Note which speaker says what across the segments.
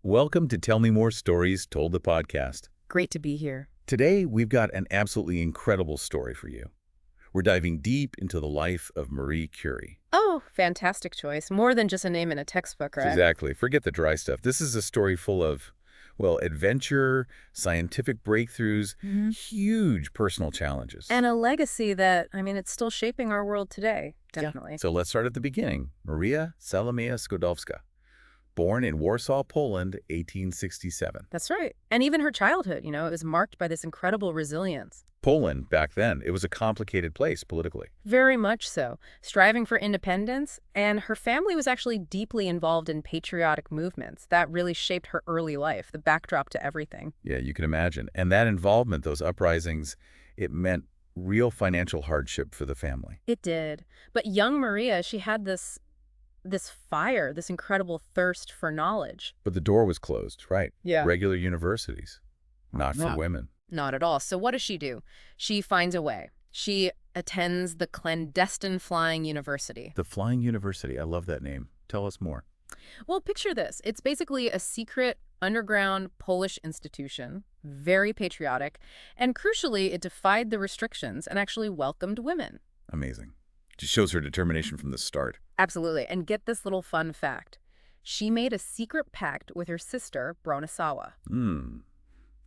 Speaker 1: Welcome to Tell Me More Stories Told the podcast.
Speaker 2: Great to be here.
Speaker 1: Today, we've got an absolutely incredible story for you. We're diving deep into the life of Marie Curie.
Speaker 2: Oh, fantastic choice. More than just a name in a textbook, right?
Speaker 1: Exactly. Forget the dry stuff. This is a story full of, well, adventure, scientific breakthroughs, huge personal challenges.
Speaker 2: And a legacy that, it's still shaping our world today, definitely.
Speaker 1: So let's start at the beginning. Maria Salomea Skłodowska, born in Warsaw, Poland, 1867.
Speaker 2: That's right. And even her childhood, it was marked by this incredible resilience.
Speaker 1: Poland, back then, it was a complicated place politically.
Speaker 2: Very much so. Striving for independence, and her family was actually deeply involved in patriotic movements. That really shaped her early life, the backdrop to everything.
Speaker 1: Yeah, you can imagine. And that involvement, those uprisings, it meant real financial hardship for the family.
Speaker 2: It did. But young Maria, she had this fire, this incredible thirst for knowledge.
Speaker 1: But the door was closed, right?
Speaker 2: Yeah.
Speaker 1: Regular universities, not for
Speaker 2: No.
Speaker 1: women.
Speaker 2: Not at all. So what does she do? She finds a way. She attends the clandestine flying university.
Speaker 1: The Flying University, I love that name. Tell us more.
Speaker 2: Well, picture this. It's basically a secret underground Polish institution, very patriotic, and crucially, it defied the restrictions and actually welcomed women.
Speaker 1: Amazing. Just shows her determination from the start.
Speaker 2: Absolutely. And get this little fun fact. She made a secret pact with her sister, Bronislawa.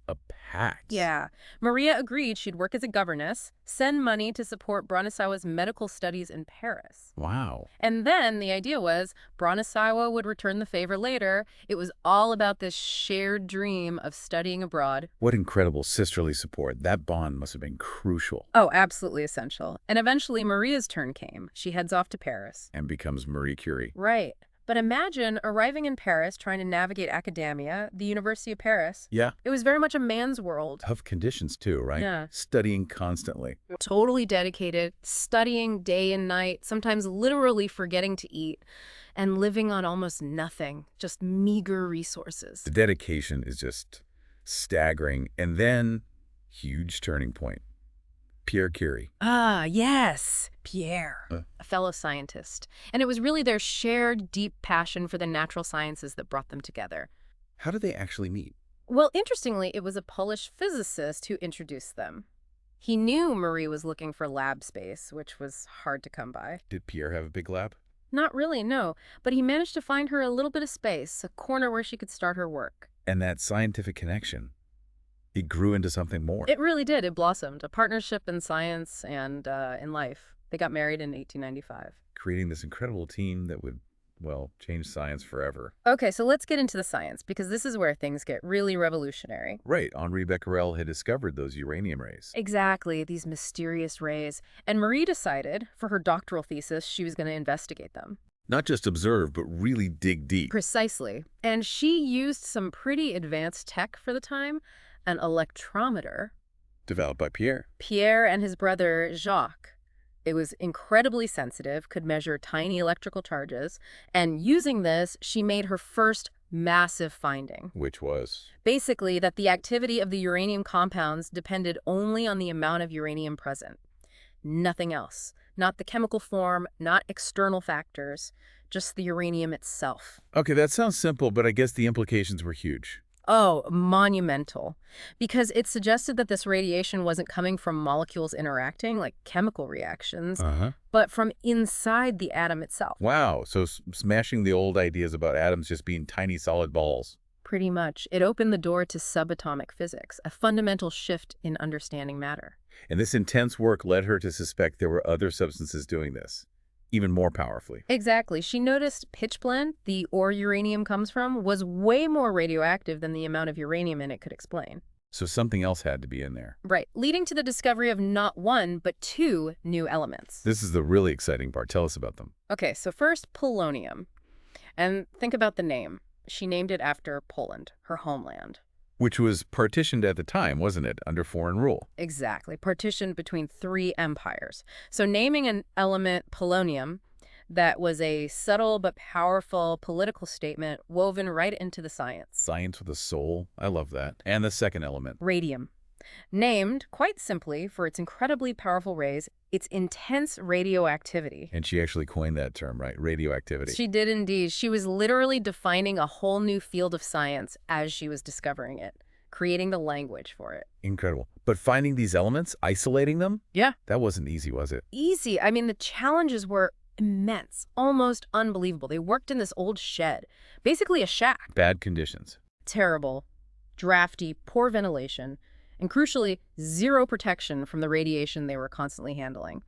Speaker 1: A pact.
Speaker 2: Yeah. Maria agreed she'd work as a governess, send money to support Bronislawa's medical studies in Paris.
Speaker 1: Wow.
Speaker 2: And then the idea was Bronislawa would return the favor later. It was all about this shared dream of studying abroad.
Speaker 1: What incredible sisterly support. That bond must have been crucial.
Speaker 2: Oh, absolutely essential. And eventually Maria's turn came. She heads off to Paris.
Speaker 1: And becomes Marie Curie.
Speaker 2: Right. But imagine arriving in Paris, trying to navigate academia, the University of Paris.
Speaker 1: Yeah.
Speaker 2: It was very much a man's world.
Speaker 1: Tough conditions too, right?
Speaker 2: Yeah.
Speaker 1: Studying constantly.
Speaker 2: Totally dedicated, studying day and night, sometimes literally forgetting to eat, and living on almost nothing, just meager resources.
Speaker 1: The dedication is just staggering. And then, huge turning point. Pierre Curie.
Speaker 2: Ah, yes, Pierre, a fellow scientist. And it was really their shared, deep passion for the natural sciences that brought them together.
Speaker 1: How did they actually meet?
Speaker 2: Well, interestingly, it was a Polish physicist who introduced them. He knew Marie was looking for lab space, which was hard to come by.
Speaker 1: Did Pierre have a big lab?
Speaker 2: Not really, no. But he managed to find her a little bit of space, a corner where she could start her work.
Speaker 1: And that scientific connection, it grew into something more.
Speaker 2: It really did. It blossomed. A partnership in science and in life. They got married in 1895.
Speaker 1: Creating this incredible team that would, well, change science forever.
Speaker 2: Okay, so let's get into the science, because this is where things get really revolutionary.
Speaker 1: Right. Henri Becquerel had discovered those uranium rays.
Speaker 2: Exactly, these mysterious rays. And Marie decided, for her doctoral thesis, she was going to investigate them.
Speaker 1: Not just observe, but really dig deep.
Speaker 2: Precisely. And she used some pretty advanced tech for the time, an electrometer.
Speaker 1: Developed by Pierre.
Speaker 2: Pierre and his brother Jacques. It was incredibly sensitive, could measure tiny electrical charges, and using this, she made her first massive finding.
Speaker 1: Which was?
Speaker 2: Basically, that the activity of the uranium compounds depended only on the amount of uranium present. Nothing else. Not the chemical form, not external factors, just the uranium itself.
Speaker 1: Okay, that sounds simple, but I guess the implications were huge.
Speaker 2: Oh, monumental. Because it suggested that this radiation wasn't coming from molecules interacting, like chemical reactions, but from inside the atom itself.
Speaker 1: Wow, so smashing the old ideas about atoms just being tiny solid balls.
Speaker 2: Pretty much. It opened the door to subatomic physics, a fundamental shift in understanding matter.
Speaker 1: And this intense work led her to suspect there were other substances doing this, even more powerfully.
Speaker 2: Exactly. She noticed pitchblende, the ore uranium comes from, was way more radioactive than the amount of uranium in it could explain.
Speaker 1: So something else had to be in there.
Speaker 2: Right, leading to the discovery of not one, but two new elements.
Speaker 1: This is the really exciting part. Tell us about them.
Speaker 2: Okay, so first, polonium. And think about the name. She named it after Poland, her homeland.
Speaker 1: Which was partitioned at the time, wasn't it, under foreign rule?
Speaker 2: Exactly, partitioned between three empires. So naming an element polonium, that was a subtle but powerful political statement woven right into the science.
Speaker 1: Science with a soul. I love that. And the second element.
Speaker 2: Radium. Named, quite simply, for its incredibly powerful rays, its intense radioactivity.
Speaker 1: And she actually coined that term, right? Radioactivity.
Speaker 2: She did indeed. She was literally defining a whole new field of science as she was discovering it, creating the language for it.
Speaker 1: Incredible. But finding these elements, isolating them?
Speaker 2: Yeah.
Speaker 1: That wasn't easy, was it?
Speaker 2: Easy. I mean, the challenges were immense, almost unbelievable. They worked in this old shed, basically a shack.
Speaker 1: Bad conditions.
Speaker 2: Terrible, drafty, poor ventilation, and crucially, zero protection from the radiation they were constantly handling.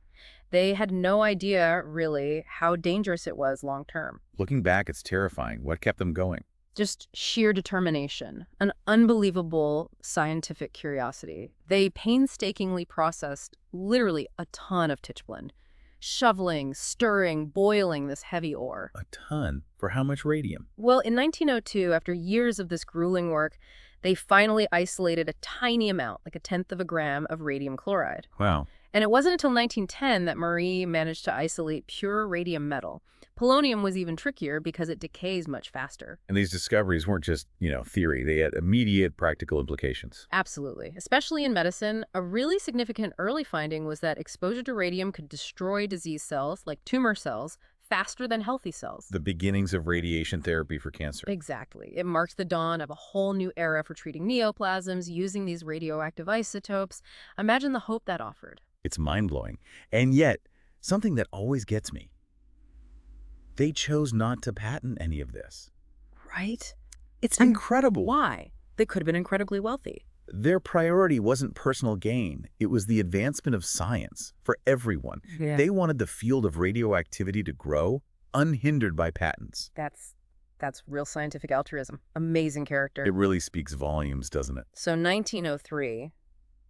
Speaker 2: They had no idea, really, how dangerous it was long term.
Speaker 1: Looking back, it's terrifying. What kept them going?
Speaker 2: Just sheer determination, an unbelievable scientific curiosity. They painstakingly processed literally a ton of titchblende, shoveling, stirring, boiling this heavy ore.
Speaker 1: A ton? For how much radium?
Speaker 2: Well, in 1902, after years of this grueling work, they finally isolated a tiny amount, like 1/10 of a gram of radium chloride.
Speaker 1: Wow.
Speaker 2: And it wasn't until 1910 that Marie managed to isolate pure radium metal. Polonium was even trickier because it decays much faster.
Speaker 1: And these discoveries weren't just, theory. They had immediate practical implications.
Speaker 2: Absolutely. Especially in medicine, a really significant early finding was that exposure to radium could destroy disease cells, like tumor cells, faster than healthy cells.
Speaker 1: The beginnings of radiation therapy for cancer.
Speaker 2: Exactly. It marked the dawn of a whole new era for treating neoplasms using these radioactive isotopes. Imagine the hope that offered.
Speaker 1: It's mind-blowing. And yet, something that always gets me. They chose not to patent any of this.
Speaker 2: Right? It's
Speaker 1: incredible.
Speaker 2: Why? They could have been incredibly wealthy.
Speaker 1: Their priority wasn't personal gain. It was the advancement of science for everyone.
Speaker 2: Yeah.
Speaker 1: They wanted the field of radioactivity to grow, unhindered by patents.
Speaker 2: That's real scientific altruism. Amazing character.
Speaker 1: It really speaks volumes, doesn't it?
Speaker 2: So 1903,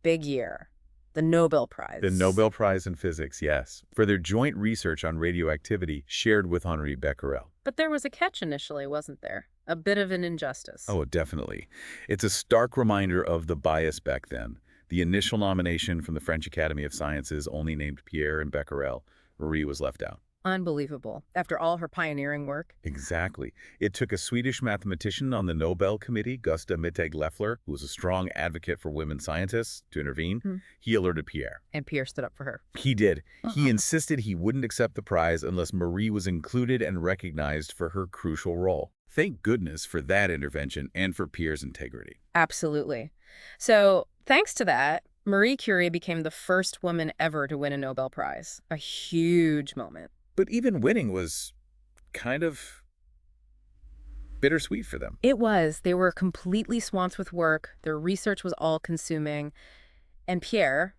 Speaker 2: big year. The Nobel Prize.
Speaker 1: The Nobel Prize in Physics, yes, for their joint research on radioactivity shared with Henri Becquerel.
Speaker 2: But there was a catch initially, wasn't there? A bit of an injustice.
Speaker 1: Oh, definitely. It's a stark reminder of the bias back then. The initial nomination from the French Academy of Sciences only named Pierre and Becquerel. Marie was left out.
Speaker 2: Unbelievable. After all her pioneering work.
Speaker 1: Exactly. It took a Swedish mathematician on the Nobel Committee, Gustav Mittag-Leffler, who was a strong advocate for women scientists, to intervene. He alerted Pierre.
Speaker 2: And Pierre stood up for her.
Speaker 1: He did. He insisted he wouldn't accept the prize unless Marie was included and recognized for her crucial role. Thank goodness for that intervention and for Pierre's integrity.
Speaker 2: Absolutely. So, thanks to that, Marie Curie became the first woman ever to win a Nobel Prize. A huge moment.
Speaker 1: But even winning was kind of bittersweet for them.
Speaker 2: It was. They were completely swamped with work. Their research was all-consuming. And Pierre,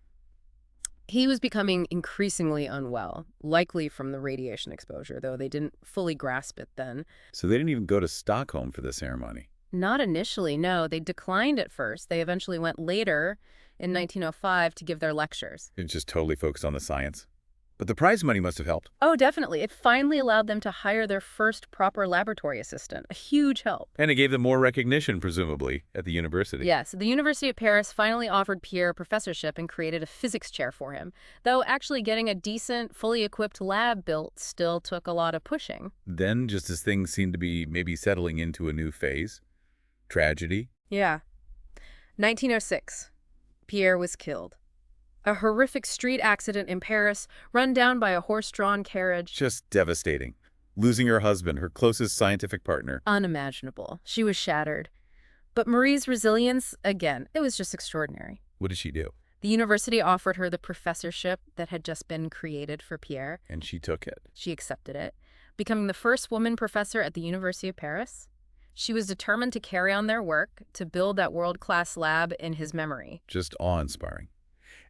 Speaker 2: he was becoming increasingly unwell, likely from the radiation exposure, though they didn't fully grasp it then.
Speaker 1: So they didn't even go to Stockholm for the ceremony.
Speaker 2: Not initially, no. They declined at first. They eventually went later in 1905 to give their lectures.
Speaker 1: It just totally focused on the science. But the prize money must have helped.
Speaker 2: Oh, definitely. It finally allowed them to hire their first proper laboratory assistant. A huge help.
Speaker 1: And it gave them more recognition, presumably, at the university.
Speaker 2: Yes, the University of Paris finally offered Pierre a professorship and created a physics chair for him. Though actually getting a decent, fully equipped lab built still took a lot of pushing.
Speaker 1: Then, just as things seemed to be maybe settling into a new phase, tragedy.
Speaker 2: Yeah. 1906. Pierre was killed. A horrific street accident in Paris, run down by a horse-drawn carriage.
Speaker 1: Just devastating. Losing her husband, her closest scientific partner.
Speaker 2: Unimaginable. She was shattered. But Marie's resilience, again, it was just extraordinary.
Speaker 1: What did she do?
Speaker 2: The university offered her the professorship that had just been created for Pierre.
Speaker 1: And she took it.
Speaker 2: She accepted it, becoming the first woman professor at the University of Paris. She was determined to carry on their work, to build that world-class lab in his memory.
Speaker 1: Just awe-inspiring.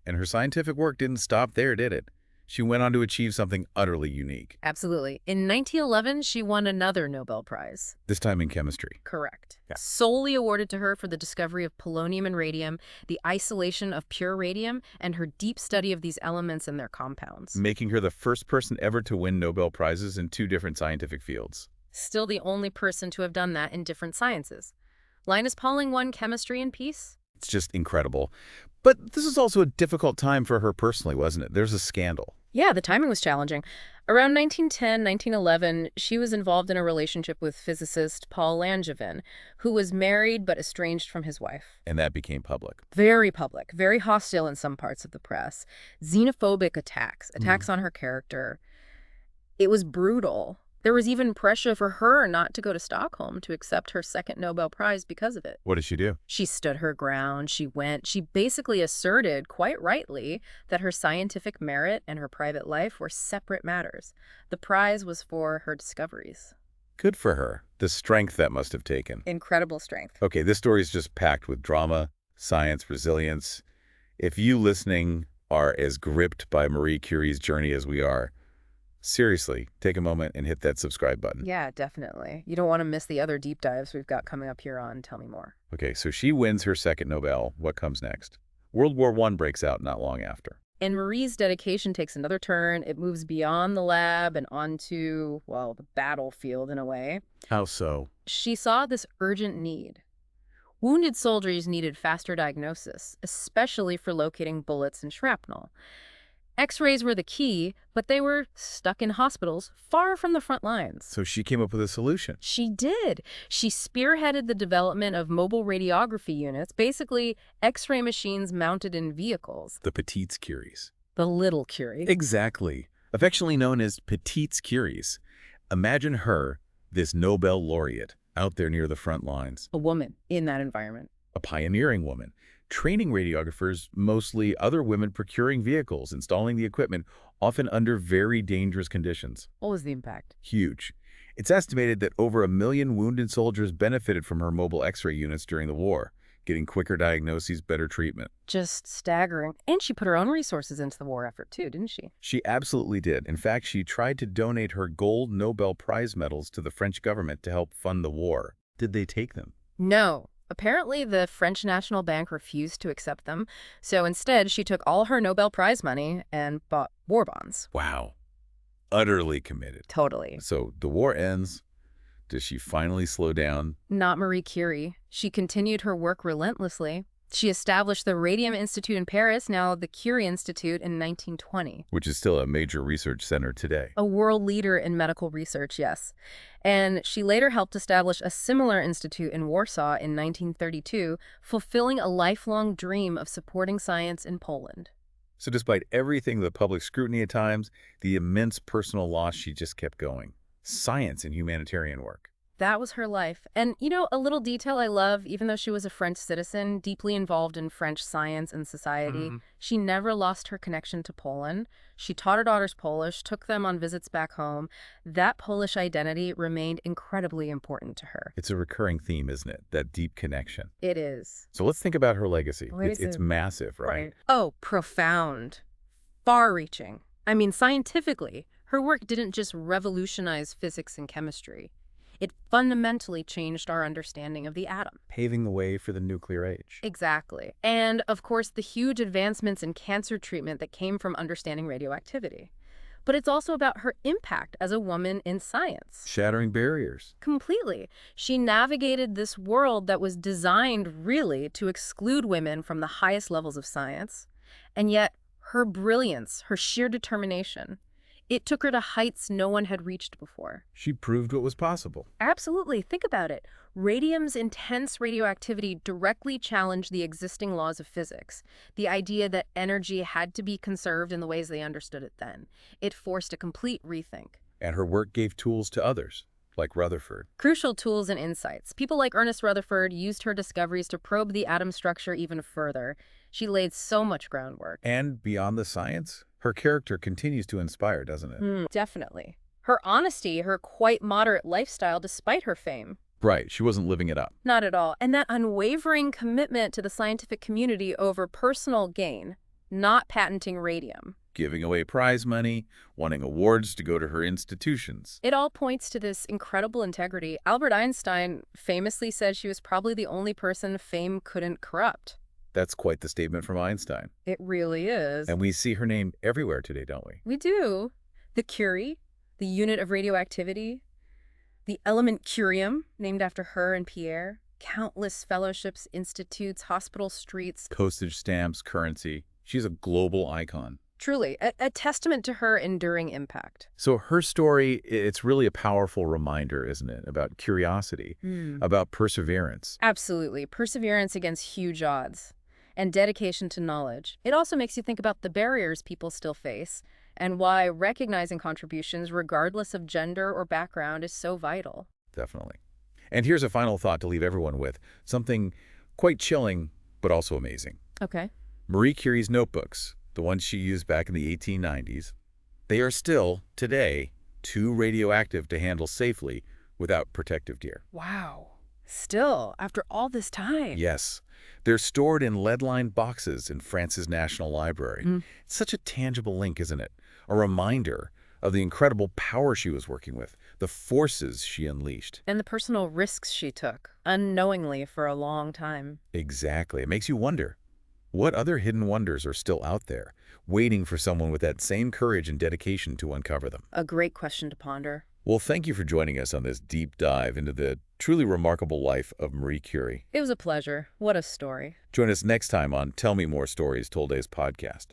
Speaker 1: And her scientific work didn't stop there, did it? She went on to achieve something utterly unique.
Speaker 2: Absolutely. In 1911, she won another Nobel Prize.
Speaker 1: This time in chemistry.
Speaker 2: Correct.
Speaker 1: Yeah.
Speaker 2: Solely awarded to her for the discovery of polonium and radium, the isolation of pure radium, and her deep study of these elements and their compounds.
Speaker 1: Making her the first person ever to win Nobel Prizes in 2 different scientific fields.
Speaker 2: Still the only person to have done that in different sciences. Linus Pauling won chemistry and peace.
Speaker 1: It's just incredible. But this is also a difficult time for her personally, wasn't it? There's a scandal.
Speaker 2: Yeah, the timing was challenging. Around 1910, 1911, she was involved in a relationship with physicist Paul Langevin, who was married but estranged from his wife.
Speaker 1: And that became public.
Speaker 2: Very public, very hostile in some parts of the press. Xenophobic attacks on her character. It was brutal. There was even pressure for her not to go to Stockholm to accept her second Nobel Prize because of it.
Speaker 1: What did she do?
Speaker 2: She stood her ground. She basically asserted, quite rightly, that her scientific merit and her private life were separate matters. The prize was for her discoveries.
Speaker 1: Good for her. The strength that must have taken.
Speaker 2: Incredible strength.
Speaker 1: Okay, this story is just packed with drama, science, resilience. If you listening are as gripped by Marie Curie's journey as we are, seriously, take a moment and hit that subscribe button.
Speaker 2: Yeah, definitely. You don't want to miss the other deep dives we've got coming up here on Tell Me More.
Speaker 1: Okay, so she wins her second Nobel. What comes next? World War I breaks out not long after.
Speaker 2: And Marie's dedication takes another turn. It moves beyond the lab and onto, well, the battlefield in a way.
Speaker 1: How so?
Speaker 2: She saw this urgent need. Wounded soldiers needed faster diagnosis, especially for locating bullets and shrapnel. X-rays were the key, but they were stuck in hospitals far from the front lines.
Speaker 1: So she came up with a solution.
Speaker 2: She did. She spearheaded the development of mobile radiography units, basically X-ray machines mounted in vehicles.
Speaker 1: The Petites Curies.
Speaker 2: The little Curie.
Speaker 1: Exactly. Affectionately known as Petites Curies. Imagine her, this Nobel laureate, out there near the front lines.
Speaker 2: A woman in that environment.
Speaker 1: A pioneering woman. Training radiographers, mostly other women procuring vehicles, installing the equipment, often under very dangerous conditions.
Speaker 2: What was the impact?
Speaker 1: Huge. It's estimated that over 1 million wounded soldiers benefited from her mobile X-ray units during the war, getting quicker diagnoses, better treatment.
Speaker 2: Just staggering. And she put her own resources into the war effort too, didn't she?
Speaker 1: She absolutely did. In fact, she tried to donate her gold Nobel Prize medals to the French government to help fund the war. Did they take them?
Speaker 2: No. Apparently, the French National Bank refused to accept them, so instead she took all her Nobel Prize money and bought war bonds.
Speaker 1: Wow. Utterly committed.
Speaker 2: Totally.
Speaker 1: So the war ends. Does she finally slow down?
Speaker 2: Not Marie Curie. She continued her work relentlessly. She established the Radium Institute in Paris, now the Curie Institute, in 1920.
Speaker 1: Which is still a major research center today.
Speaker 2: A world leader in medical research, yes. And she later helped establish a similar institute in Warsaw in 1932, fulfilling a lifelong dream of supporting science in Poland.
Speaker 1: So despite everything, the public scrutiny at times, the immense personal loss, she just kept going. Science and humanitarian work.
Speaker 2: That was her life. And, you know, a little detail I love, even though she was a French citizen, deeply involved in French science and society, she never lost her connection to Poland. She taught her daughters Polish, took them on visits back home. That Polish identity remained incredibly important to her.
Speaker 1: It's a recurring theme, isn't it? That deep connection.
Speaker 2: It is.
Speaker 1: So let's think about her legacy.
Speaker 2: What is
Speaker 1: It's
Speaker 2: it?
Speaker 1: massive, right?
Speaker 2: Oh, profound. Far-reaching. I mean, scientifically, her work didn't just revolutionize physics and chemistry. It fundamentally changed our understanding of the atom.
Speaker 1: Paving the way for the nuclear age.
Speaker 2: Exactly. And, of course, the huge advancements in cancer treatment that came from understanding radioactivity. But it's also about her impact as a woman in science.
Speaker 1: Shattering barriers.
Speaker 2: Completely. She navigated this world that was designed, really, to exclude women from the highest levels of science. And yet, her brilliance, her sheer determination, it took her to heights no one had reached before.
Speaker 1: She proved what was possible.
Speaker 2: Absolutely. Think about it. Radium's intense radioactivity directly challenged the existing laws of physics, the idea that energy had to be conserved in the ways they understood it then. It forced a complete rethink.
Speaker 1: And her work gave tools to others, like Rutherford.
Speaker 2: Crucial tools and insights. People like Ernest Rutherford used her discoveries to probe the atom structure even further. She laid so much groundwork.
Speaker 1: And beyond the science, her character continues to inspire, doesn't it?
Speaker 2: Definitely. Her honesty, her quite moderate lifestyle despite her fame.
Speaker 1: Right, she wasn't living it up.
Speaker 2: Not at all. And that unwavering commitment to the scientific community over personal gain, not patenting radium.
Speaker 1: Giving away prize money, wanting awards to go to her institutions.
Speaker 2: It all points to this incredible integrity. Albert Einstein famously said she was probably the only person fame couldn't corrupt.
Speaker 1: That's quite the statement from Einstein.
Speaker 2: It really is.
Speaker 1: And we see her name everywhere today, don't we?
Speaker 2: We do. The Curie, the unit of radioactivity, the element curium, named after her and Pierre, countless fellowships, institutes, hospital streets.
Speaker 1: Postage stamps, currency. She's a global icon.
Speaker 2: Truly, a testament to her enduring impact.
Speaker 1: So her story, it's really a powerful reminder, isn't it, about curiosity,
Speaker 2: Hmm.
Speaker 1: about perseverance.
Speaker 2: Absolutely. Perseverance against huge odds and dedication to knowledge. It also makes you think about the barriers people still face and why recognizing contributions, regardless of gender or background, is so vital.
Speaker 1: Definitely. And here's a final thought to leave everyone with, something quite chilling, but also amazing.
Speaker 2: Okay.
Speaker 1: Marie Curie's notebooks, the ones she used back in the 1890s, they are still, today, too radioactive to handle safely without protective gear.
Speaker 2: Wow. Still, after all this time.
Speaker 1: Yes, they're stored in lead-lined boxes in France's National Library.
Speaker 2: Mm.
Speaker 1: It's such a tangible link, isn't it? A reminder of the incredible power she was working with, the forces she unleashed.
Speaker 2: And the personal risks she took, unknowingly for a long time.
Speaker 1: Exactly. It makes you wonder, what other hidden wonders are still out there, waiting for someone with that same courage and dedication to uncover them?
Speaker 2: A great question to ponder.
Speaker 1: Well, thank you for joining us on this deep dive into the truly remarkable life of Marie Curie.
Speaker 2: It was a pleasure. What a story.
Speaker 1: Join us next time on Tell Me More Stories Told Days podcast.